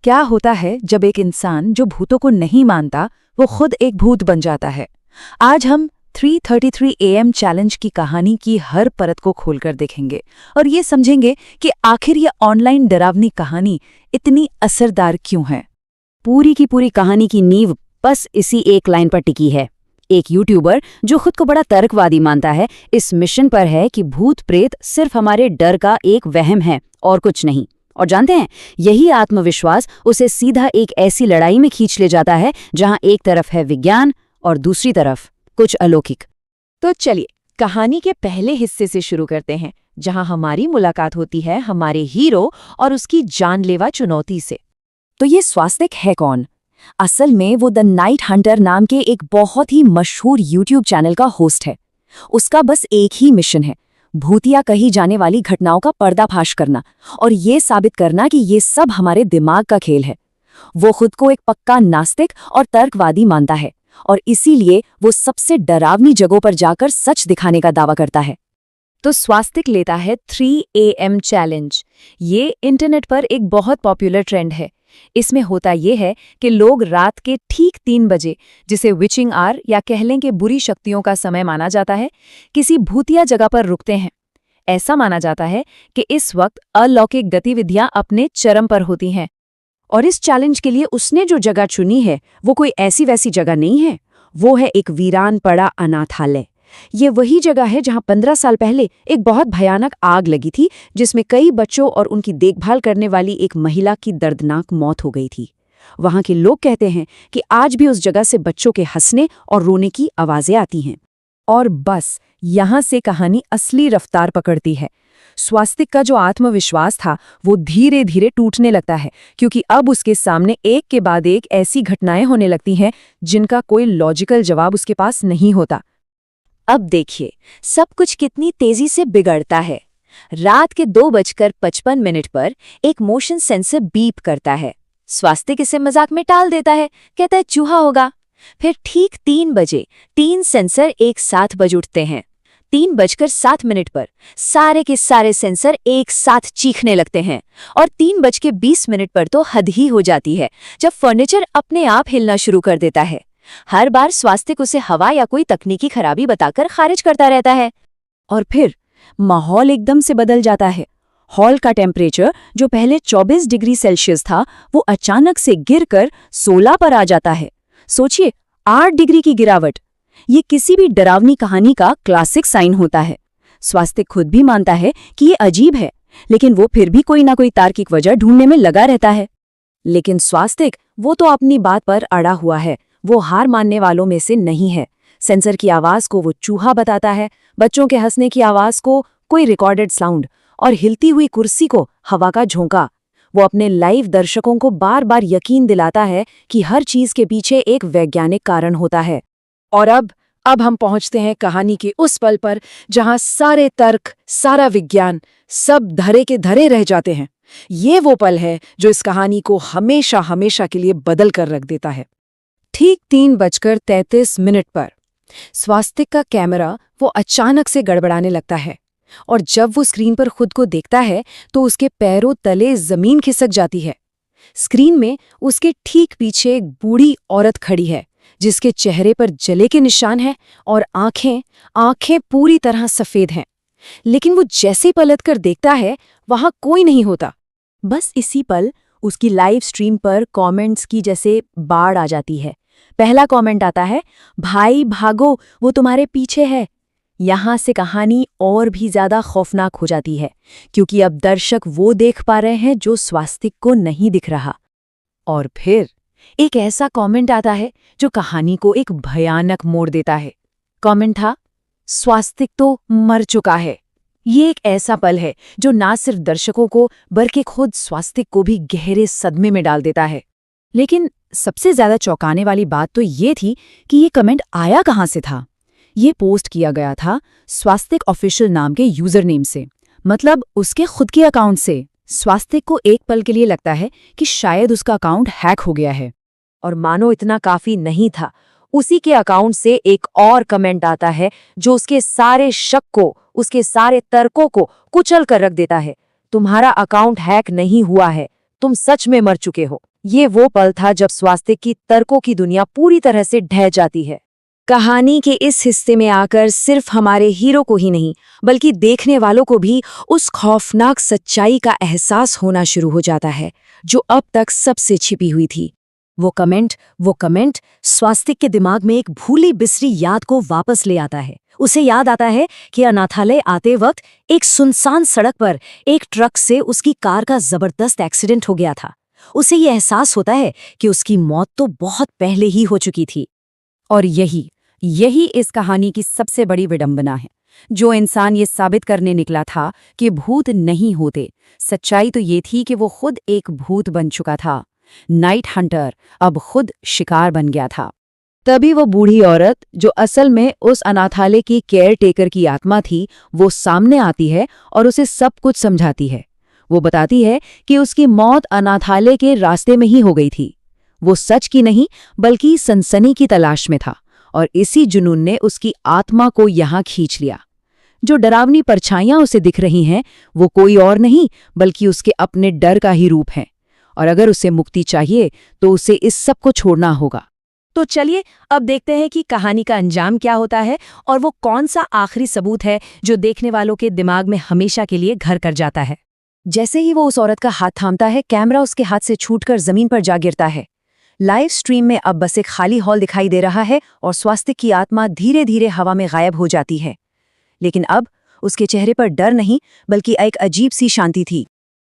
क्या होता है जब एक इंसान जो भूतों को नहीं मानता वो खुद एक भूत बन जाता है। आज हम 3:33 AM चैलेंज की कहानी की हर परत को खोलकर देखेंगे और ये समझेंगे कि आखिर ये ऑनलाइन डरावनी कहानी इतनी असरदार क्यों है। पूरी की पूरी कहानी की नींव बस इसी एक लाइन पर टिकी है। एक यूट्यूबर जो खुद को बड़ा तर्कवादी मानता है, इस मिशन पर है कि भूत प्रेत सिर्फ हमारे डर का एक वहम है और कुछ नहीं। और जानते हैं, यही आत्मविश्वास उसे सीधा एक ऐसी लड़ाई में खींच ले जाता है जहां एक तरफ है विज्ञान और दूसरी तरफ कुछ अलौकिक। तो चलिए कहानी के पहले हिस्से से शुरू करते हैं, जहां हमारी मुलाकात होती है हमारे हीरो और उसकी जानलेवा चुनौती से। तो ये स्वास्तिक है कौन? असल में वो द नाइट हंटर नाम के एक बहुत ही मशहूर यूट्यूब चैनल का होस्ट है। उसका बस एक ही मिशन है, भूतिया कही जाने वाली घटनाओं का पर्दाफाश करना और ये साबित करना कि ये सब हमारे दिमाग का खेल है। वो खुद को एक पक्का नास्तिक और तर्कवादी मानता है और इसीलिए वो सबसे डरावनी जगहों पर जाकर सच दिखाने का दावा करता है। तो स्वास्तिक लेता है 3 AM चैलेंज। ये इंटरनेट पर एक बहुत पॉपुलर ट्रेंड है। इसमें होता ये है कि लोग रात के ठीक 3 बजे, जिसे विचिंग आवर या कह लें कि बुरी शक्तियों का समय माना जाता है, किसी भूतिया जगह पर रुकते हैं। ऐसा माना जाता है कि इस वक्त अलौकिक गतिविधियां अपने चरम पर होती हैं। और इस चैलेंज के लिए उसने जो जगह चुनी है वो कोई ऐसी वैसी जगह नहीं है, वो है एक वीरान पड़ा अनाथालय। ये वही जगह है जहां 15 साल पहले एक बहुत भयानक आग लगी थी, जिसमें कई बच्चों और उनकी देखभाल करने वाली एक महिला की दर्दनाक मौत हो गई थी। वहां के लोग कहते हैं कि आज भी उस जगह से बच्चों के हंसने और रोने की आवाजें आती हैं। और बस यहां से कहानी असली रफ्तार पकड़ती है। स्वास्तिक का जो आत्मविश्वास था वो धीरे धीरे टूटने लगता है, क्योंकि अब उसके सामने एक के बाद एक ऐसी घटनाएं होने लगती हैं जिनका कोई लॉजिकल जवाब उसके पास नहीं होता। अब देखिए सब कुछ कितनी तेजी से बिगड़ता है। रात के 2:55 पर एक मोशन सेंसर बीप करता है। स्वास्तिक इसे मजाक में टाल देता है, कहता है चूहा होगा। फिर ठीक 3 बजे 3 सेंसर एक साथ बज उठते हैं। 3:07 पर सारे के सारे सेंसर एक साथ चीखने लगते हैं और 3:20 पर तो हद ही हो जाती है, जब फर्नीचर अपने आप हिलना शुरू कर देता है। हर बार स्वास्तिक उसे हवा या कोई तकनीकी खराबी बताकर खारिज करता रहता है। और फिर माहौल एकदम से बदल जाता है। हॉल का टेम्परेचर जो पहले 24 डिग्री सेल्सियस था वो अचानक से गिरकर 16 पर आ जाता है। सोचिए, 8 डिग्री की गिरावट। ये किसी भी डरावनी कहानी का क्लासिक साइन होता है। स्वास्तिक खुद भी मानता है कि ये अजीब है, लेकिन वो फिर भी कोई ना कोई तार्किक वजह ढूंढने में लगा रहता है। लेकिन स्वास्तिक वो तो अपनी बात पर अड़ा हुआ है, वो हार मानने वालों में से नहीं है। सेंसर की आवाज को वो चूहा बताता है, बच्चों के हंसने की आवाज को कोई रिकॉर्डेड साउंड और हिलती हुई कुर्सी को हवा का झोंका। वो अपने लाइव दर्शकों को बार बार यकीन दिलाता है कि हर चीज के पीछे एक वैज्ञानिक कारण होता है। और अब हम पहुंचते हैं कहानी के उस पल पर जहां सारे तर्क, सारा विज्ञान, सब धरे के धरे रह जाते हैं। ये वो पल है जो इस कहानी को हमेशा हमेशा के लिए बदल कर रख देता है। ठीक 3:33 पर स्वास्तिक का कैमरा वो अचानक से गड़बड़ाने लगता है और जब वो स्क्रीन पर खुद को देखता है तो उसके पैरों तले जमीन खिसक जाती है। स्क्रीन में उसके ठीक पीछे एक बूढ़ी औरत खड़ी है, जिसके चेहरे पर जले के निशान हैं और आंखें पूरी तरह सफेद हैं। लेकिन वो जैसे पलट कर देखता है वहां कोई नहीं होता। बस इसी पल उसकी लाइव स्ट्रीम पर कमेंट्स की जैसे बाढ़ आ जाती है। पहला कमेंट आता है, भाई भागो, वो तुम्हारे पीछे है। यहां से कहानी और भी ज्यादा खौफनाक हो जाती है, क्योंकि अब दर्शक वो देख पा रहे हैं जो स्वास्तिक को नहीं दिख रहा। और फिर एक ऐसा कमेंट आता है जो कहानी को एक भयानक मोड़ देता है। कमेंट था, स्वास्तिक तो मर चुका है। ये एक ऐसा पल है जो ना सिर्फ दर्शकों को बल्कि खुद स्वास्तिक को भी गहरे सदमे में डाल देता है। लेकिन सबसे ज्यादा चौंकाने वाली बात तो ये थी कि ये कमेंट आया कहाँ से था। ये पोस्ट किया गया था स्वास्तिक ऑफिशियल नाम के यूजर नेम से, मतलब उसके खुद के अकाउंट से। स्वास्तिक को एक पल के लिए लगता है कि शायद उसका अकाउंट हैक हो गया है। और मानो इतना काफी नहीं था, उसी के अकाउंट से एक और कमेंट आता है जो उसके सारे शक को, उसके सारे तर्कों को कुचल कर रख देता है। तुम्हारा अकाउंट हैक नहीं हुआ है, तुम सच में मर चुके हो। ये वो पल था जब स्वास्तिक की तर्कों की दुनिया पूरी तरह से ढह जाती है। कहानी के इस हिस्से में आकर सिर्फ हमारे हीरो को ही नहीं बल्कि देखने वालों को भी उस खौफनाक सच्चाई का एहसास होना शुरू हो जाता है जो अब तक सबसे छिपी हुई थी। वो कमेंट स्वास्तिक के दिमाग में एक भूली बिसरी याद को वापस ले आता है। उसे याद आता है कि अनाथालय आते वक्त एक सुनसान सड़क पर एक ट्रक से उसकी कार का जबरदस्त एक्सीडेंट हो गया था। उसे ये एहसास होता है कि उसकी मौत तो बहुत पहले ही हो चुकी थी। और यही इस कहानी की सबसे बड़ी विडंबना है। जो इंसान ये साबित करने निकला था कि भूत नहीं होते, सच्चाई तो ये थी कि वो खुद एक भूत बन चुका था। नाइट हंटर अब खुद शिकार बन गया था। तभी वो बूढ़ी औरत, जो असल में उस अनाथालय की केयर टेकर की आत्मा थी, वो सामने आती है और उसे सब कुछ समझाती है। वो बताती है कि उसकी मौत अनाथालय के रास्ते में ही हो गई थी। वो सच की नहीं बल्कि सनसनी की तलाश में था और इसी जुनून ने उसकी आत्मा को यहाँ खींच लिया। जो डरावनी परछाइयां उसे दिख रही हैं वो कोई और नहीं बल्कि उसके अपने डर का ही रूप है। और अगर उसे मुक्ति चाहिए तो उसे इस सब को छोड़ना होगा। तो चलिए अब देखते हैं कि कहानी का अंजाम क्या होता है और वो कौन सा आखिरी सबूत है जो देखने वालों के दिमाग में हमेशा के लिए घर कर जाता है। जैसे ही वो उस औरत का हाथ थामता है, कैमरा उसके हाथ से छूटकर जमीन पर जा गिरता है। लाइव स्ट्रीम में अब बस एक खाली हॉल दिखाई दे रहा है और स्वास्तिक की आत्मा धीरे धीरे हवा में गायब हो जाती है। लेकिन अब उसके चेहरे पर डर नहीं बल्कि एक अजीब सी शांति थी।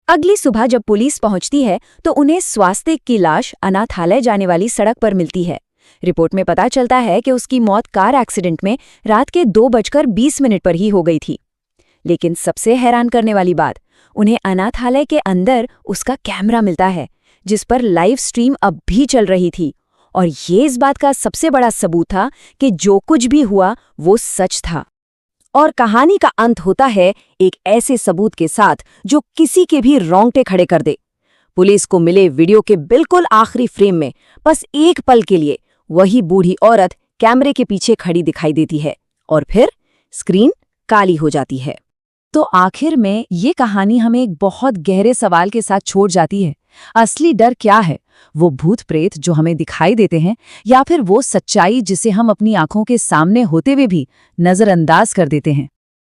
अगली सुबह जब पुलिस पहुंचती है तो उन्हें स्वास्तिक की लाश अनाथालय जाने वाली सड़क पर मिलती है। रिपोर्ट में पता चलता है कि उसकी मौत कार एक्सीडेंट में रात के 2:20 पर ही हो गई थी। लेकिन सबसे हैरान करने वाली बात, उन्हें अनाथालय के अंदर उसका कैमरा मिलता है जिस पर लाइव स्ट्रीम अब भी चल रही थी। और ये इस बात का सबसे बड़ा सबूत था कि जो कुछ भी हुआ वो सच था। और कहानी का अंत होता है एक ऐसे सबूत के साथ जो किसी के भी रोंगटे खड़े कर दे। पुलिस को मिले वीडियो के बिल्कुल आखिरी फ्रेम में बस एक पल के लिए वही बूढ़ी औरत कैमरे के पीछे खड़ी दिखाई देती है और फिर स्क्रीन काली हो जाती है। तो आखिर में ये कहानी हमें एक बहुत गहरे सवाल के साथ छोड़ जाती है। असली डर क्या है? वो भूत प्रेत जो हमें दिखाई देते हैं या फिर वो सच्चाई जिसे हम अपनी आंखों के सामने होते हुए भी नजरअंदाज कर देते हैं?